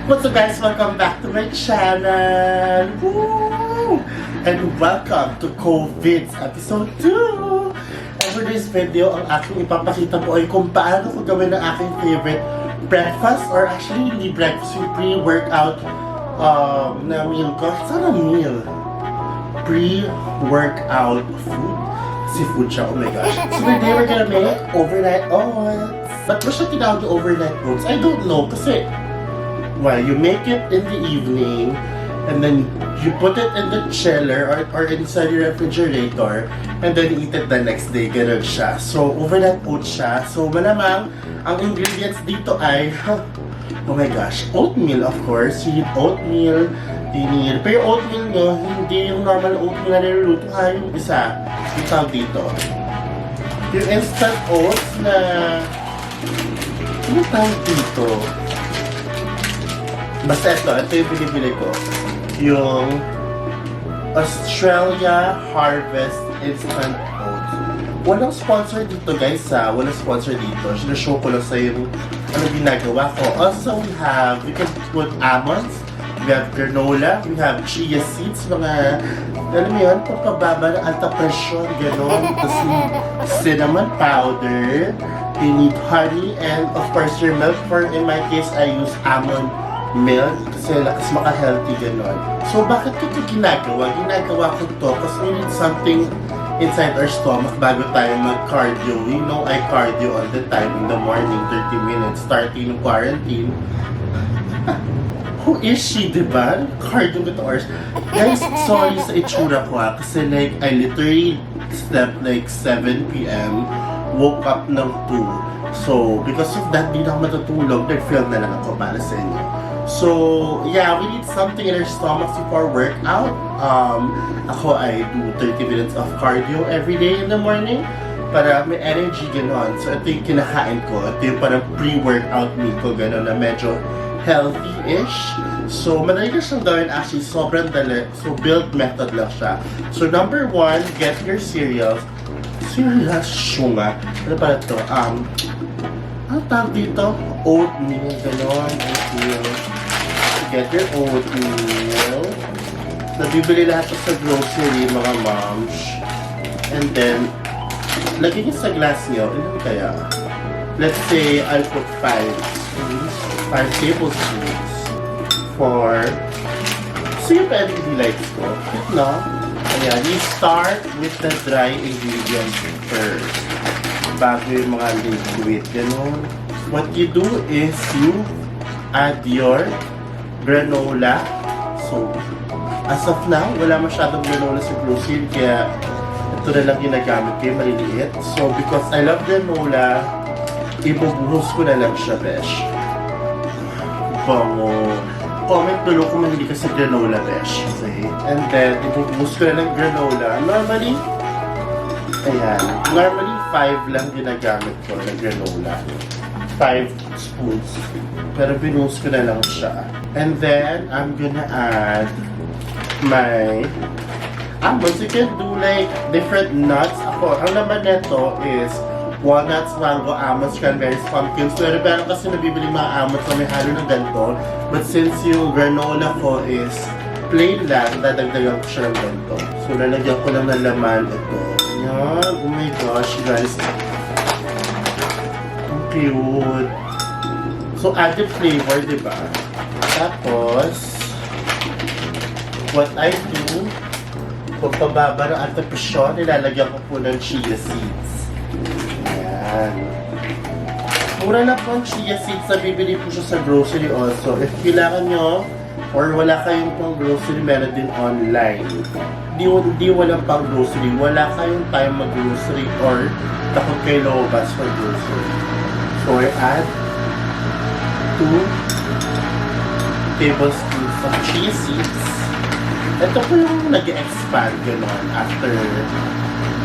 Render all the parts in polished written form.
What's up guys? Welcome back to my channel! Woo! And welcome to Co-Vids episode 2! And for this video, ang aking ipapakita po ay kung paano ko gawin ang aking favorite breakfast, or actually hindi breakfast, yung pre-workout na meal ko. Sana meal? Pre-workout food. Seafood siya, oh my gosh. So today we're gonna make overnight oats. Ba't ba siya tinawag yung overnight oats? I don't know, kasi well, you make it in the evening and then you put it in the chiller or inside your refrigerator and then eat it the next day. Ganun siya. So, overnight oats siya. So, malamang, ang ingredients dito ay, oh my gosh, oatmeal of course. You need oatmeal. Pero yung oatmeal nyo, hindi yung normal oatmeal na niluluto ha. Yung isa, yung tawag dito. Yung instant oats na, ano tawag dito? Basta ito yung binibili ko. Yung Australia Harvest Instant Oats. Walang sponsor dito guys ha. Walang sponsor dito. Sinashow ko lang sa yung ano ginagawa ko. Also we can put almonds. We have granola. We have chia seeds. Mga, alam mo yun, pagpababa ng alta presyon. Ganon. Tapos cinnamon powder. You need honey and of course your milk. For in my case, I use almond milk kasi lakas maka-healthy ganon. So bakit ko ito ginagawa? Ginagawa ko to kasi we need something inside our stomach bago tayo mag-cardio. You know I cardio all the time in the morning, 30 minutes starting ng quarantine. Who is she, diba? Cardio with hours. Guys, sorry sa itsura ko kasi like I literally slept like 7 p.m. woke up ng 2. So because of that, di na ako matutulog. Nag-film na lang ako para sa inyo. So, yeah, we need something in our stomachs before workout. Ako I do 30 minutes of cardio every day in the morning para may energy ganon. So, ito yung kinakain ko. Ito yung parang pre-workout meal ko ganon na medyo healthy-ish. So, madali na siyang gawin actually. Sobrang dali. So, build method lang siya. So, number 1, get your cereals. Cereals, syunga. Ano pala ito? Ano tawag dito? Oatmeal, ganon. Oatmeal. Get your oatmeal. Nabibili lahat sa grocery, mga moms. And then, lagyan niyo sa glass niyo. Ilan kaya? Let's say, I'll put 5 tablespoons for, so yung pwede likes ko. No? Ayan, you start with the dry ingredients first. Bago yung mga liquid, gano'n. What you do is you add your granola. So, as of now, wala masyadong granola sa grocery, kaya ito na lang ginagamit ko yung maliliit. So, because I love granola, ibubuhos ko na lang siya, besh. Bango. Comment below kung mahilig ka sa granola, besh. Okay? And then, ibubuhos ko na lang granola. Normally 5 lang ginagamit ko na granola. 5 spoons. Pero binuhos ko na lang siya. And then, I'm gonna add my almonds. You can do like different nuts. Ako, ang laman nito is walnuts, mango, almonds, cranberries, pumpkins. Pero kasi nabibili mga almonds na may halo ng ganito. But since yung granola ko is plain lang, dadagdagan ko siya ng ganito. So, lalagyan ko lang ng laman ito. Yan. Oh my gosh, guys. Ang cute. So, added flavor, diba? Tapos, what I do, kung pababa ng antipresyon, nilalagyan ko po ng chia seeds. Ayan. Mura na po ang chia seeds na bibili po siya sa grocery also. If kailangan nyo, or wala kayong pang grocery, meron din online. Di wala pang grocery, wala kayong time mag-grocery or takot kayo lumabas for grocery. So, I add 2 tablespoons of chia seeds. Ito po yung nag-expand gano'n after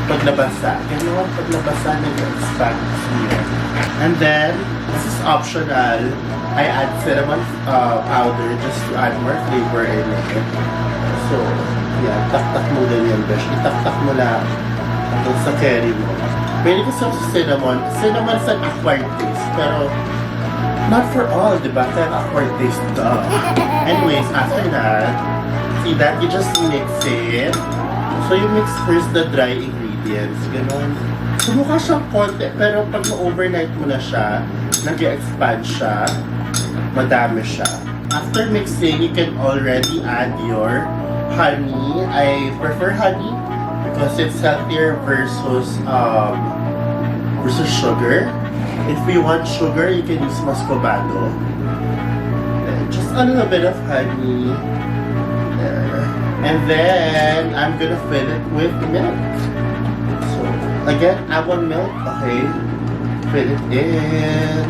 pag nabasa. Gano'n, pag nabasa, nag-expand siya. And then, this is optional. I add cinnamon powder just to add more flavor in it. So, yeah, taktak mo ganyan, besh. Itaktak mo lang hanggang sa curry mo. Pwede ko sa cinnamon. Cinnamon is an acquired taste, pero Not for all, diba? Kaya awkward taste daw. Anyways, after that, see that? You just mix it. So, you mix first the dry ingredients. Ganon. So, mukha siyang konti. Pero pag ma-overnight mo na siya, nag-expand siya, madami siya. After mixing, you can already add your honey. I prefer honey because it's healthier versus sugar. If you want sugar, you can use muscovado. Just a little bit of honey. There. And then, I'm gonna fill it with milk. So, again, almond milk. Okay. Fill it in.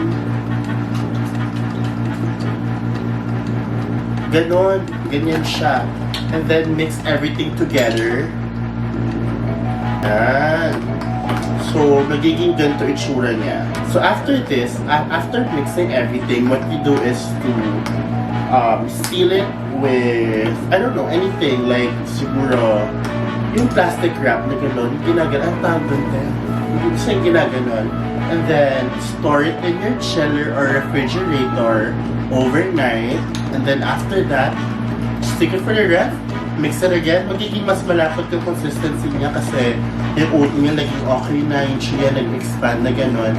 Ganon. Ganyan siya. And then, mix everything together. And so, magiging ganito itsura niya. So, after this, after mixing everything, what you do is to seal it with, I don't know, anything like, siguro, yung plastic wrap na gano'n, ginaganon, ang tawag doon din. Yung ginaganon. And then, store it in your chiller or refrigerator overnight. And then, after that, stick it for the ref. Mix it again, magiging mas malapot yung consistency niya kasi yung oatmeal naging okay na, yung chia nag-expand na gano'n.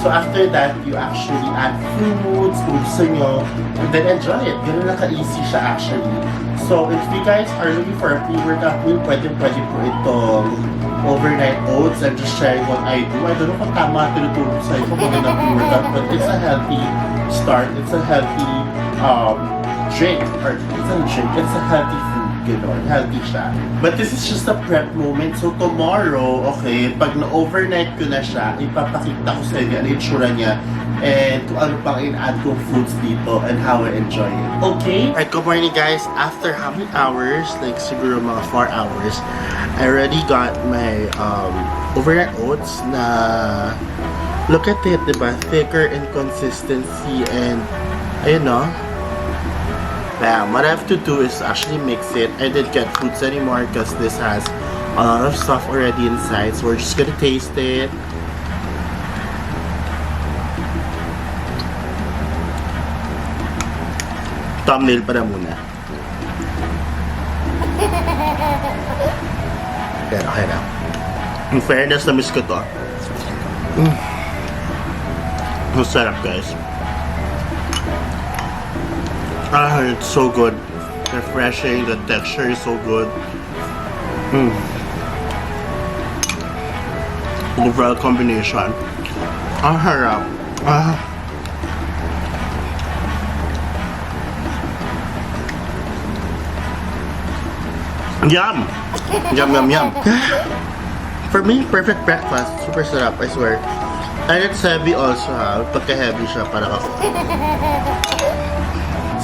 So after that, you actually add fruits kung gusto nyo, and then enjoy it. Gano'n lang ka-easy siya actually. So if you guys are looking for a pre-workout meal, pwede po itong overnight oats. I'm just sharing what I do. I don't know kung tama tinuturo sa'yo kung magandang pre-workout, but it's a healthy start. It's a healthy drink. Or it's a drink. It's a healthy food. Healthy siya. But this is just a prep moment. So tomorrow, okay, pag na-overnight ko na siya, ipapakita ko sa inyo ano yung tsura niya and kung ano pang in-add kong foods dito and how I enjoy it. Okay? Alright, good morning guys. After how many hours? Like siguro mga 4 hours. I already got my overnight oats na look at it, diba? Thicker in consistency and ayun no? Bam. What I have to do is actually mix it. I didn't get fruits anymore because this has a lot of stuff already inside. So we're just gonna taste it. Thumbnail pa na muna. Pero okay na. In fairness, na-miss ko to. Ang sarap guys. It's so good. Refreshing. The texture is so good. Overall combination. Harap. Yum! Yum, yum, yum. For me, perfect breakfast. Super sarap, I swear. And it's heavy also ha. Pagka-heavy siya para ako.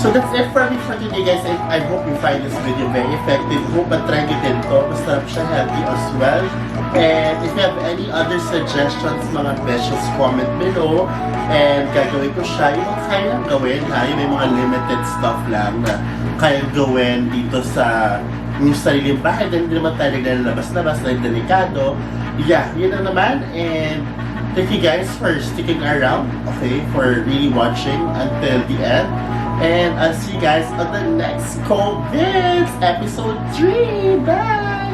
So that's it for me for today guys. I hope you find this video very effective. Hope try nyo din to. Basta siya healthy as well. And if you have any other suggestions mga beshes, comment below. And gagawin ko siya yung kayang gawin ha. Yung may mga limited stuff lang na kayang gawin dito sa yung sariling bahay. Then hindi naman tayo naglalabas-labas na delikado. Yeah, yun na naman. And thank you guys for sticking around. Okay, for really watching until the end. And I'll see you guys on the next Co-Vids episode 3. Bye!